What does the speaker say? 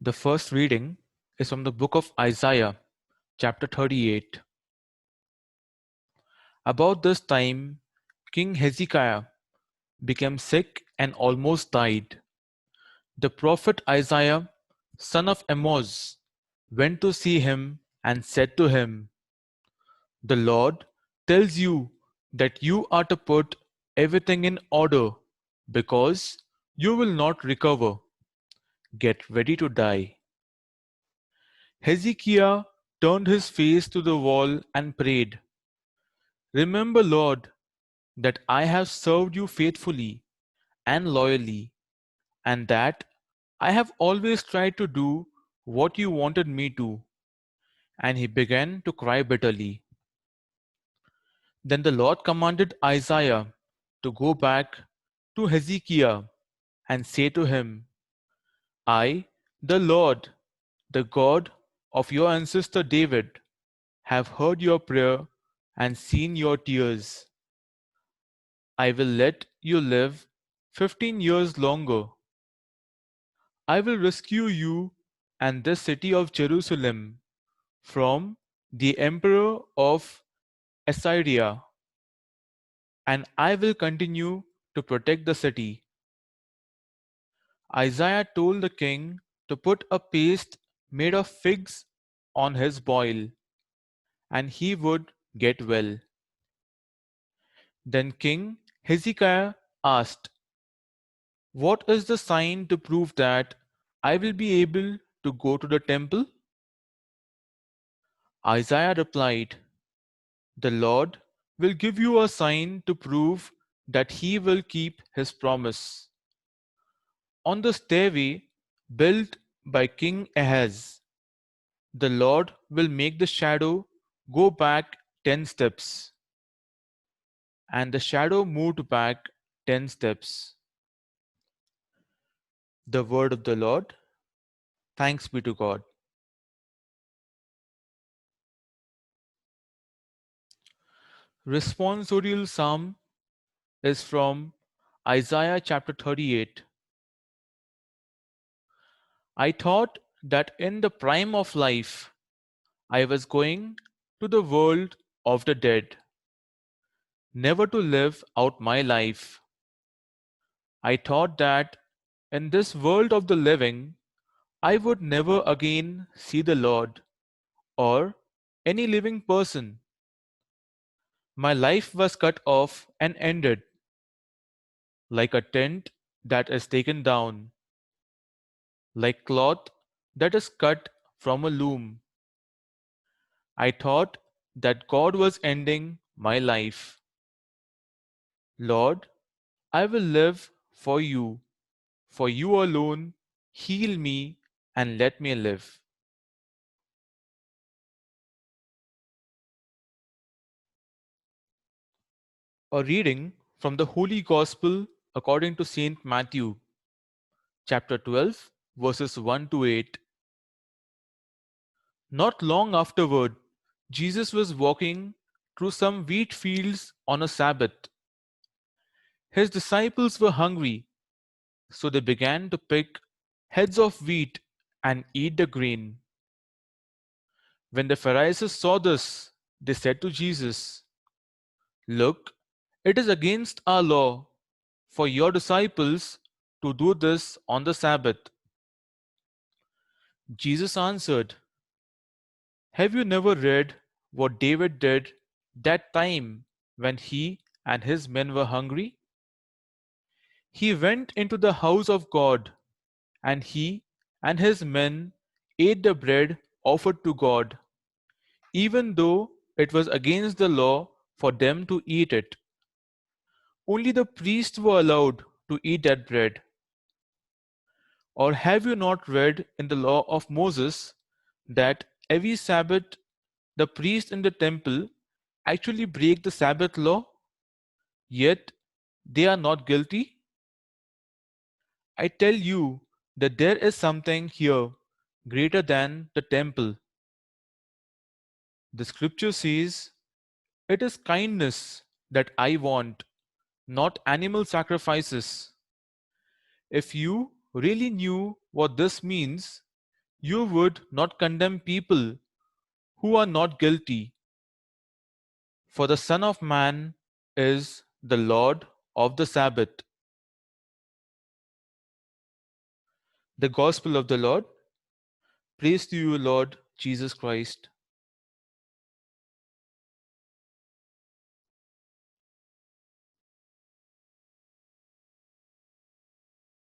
The first reading is from the book of Isaiah, chapter 38. About this time, King Hezekiah became sick and almost died. The prophet Isaiah, son of Amoz, went to see him and said to him, "The Lord tells you that you are to put everything in order because you will not recover. Get ready to die." Hezekiah turned his face to the wall and prayed, "Remember, Lord, that I have served you faithfully and loyally, and that I have always tried to do what you wanted me to." And he began to cry bitterly. Then the Lord commanded Isaiah to go back to Hezekiah and say to him, "I, the Lord, the God of your ancestor David, have heard your prayer and seen your tears. I will let you live 15 years longer. I will rescue you and this city of Jerusalem from the emperor of Assyria, and I will continue to protect the city." Isaiah told the king to put a paste made of figs on his boil, and he would get well. Then King Hezekiah asked, "What is the sign to prove that I will be able to go to the temple?" Isaiah replied, "The Lord will give you a sign to prove that he will keep his promise. On the stairway built by King Ahaz, the Lord will make the shadow go back 10 steps." And the shadow moved back 10 steps. The word of the Lord. Thanks be to God. Responsorial psalm is from Isaiah chapter 38. I thought that in the prime of life I was going to the world of the dead, never to live out my life. I thought that in this world of the living I would never again see the Lord or any living person. My life was cut off and ended, like a tent that is taken down, like cloth that is cut from a loom. I thought that God was ending my life. Lord, I will live for you alone. Heal me and let me live. A reading from the Holy Gospel according to Saint Matthew, chapter 12, verses 1 to 8. Not long afterward, Jesus was walking through some wheat fields on a Sabbath. His disciples were hungry, so they began to pick heads of wheat and eat the grain. When the Pharisees saw this, they said to Jesus, "Look, it is against our law for your disciples to do this on the Sabbath." Jesus answered, "Have you never read what David did that time when he and his men were hungry? He went into the house of God, and he and his men ate the bread offered to God, even though it was against the law for them to eat it. Only the priests were allowed to eat that bread. Or have you not read in the law of Moses that every Sabbath the priests in the temple actually break the Sabbath law, yet they are not guilty? I tell you that there is something here greater than the temple." The scripture says, "It is kindness that I want, not animal sacrifices." If you really knew what this means, You would not condemn people who are not guilty, for the Son of Man is the Lord of the Sabbath. The Gospel of the Lord. Praise to you, Lord Jesus Christ.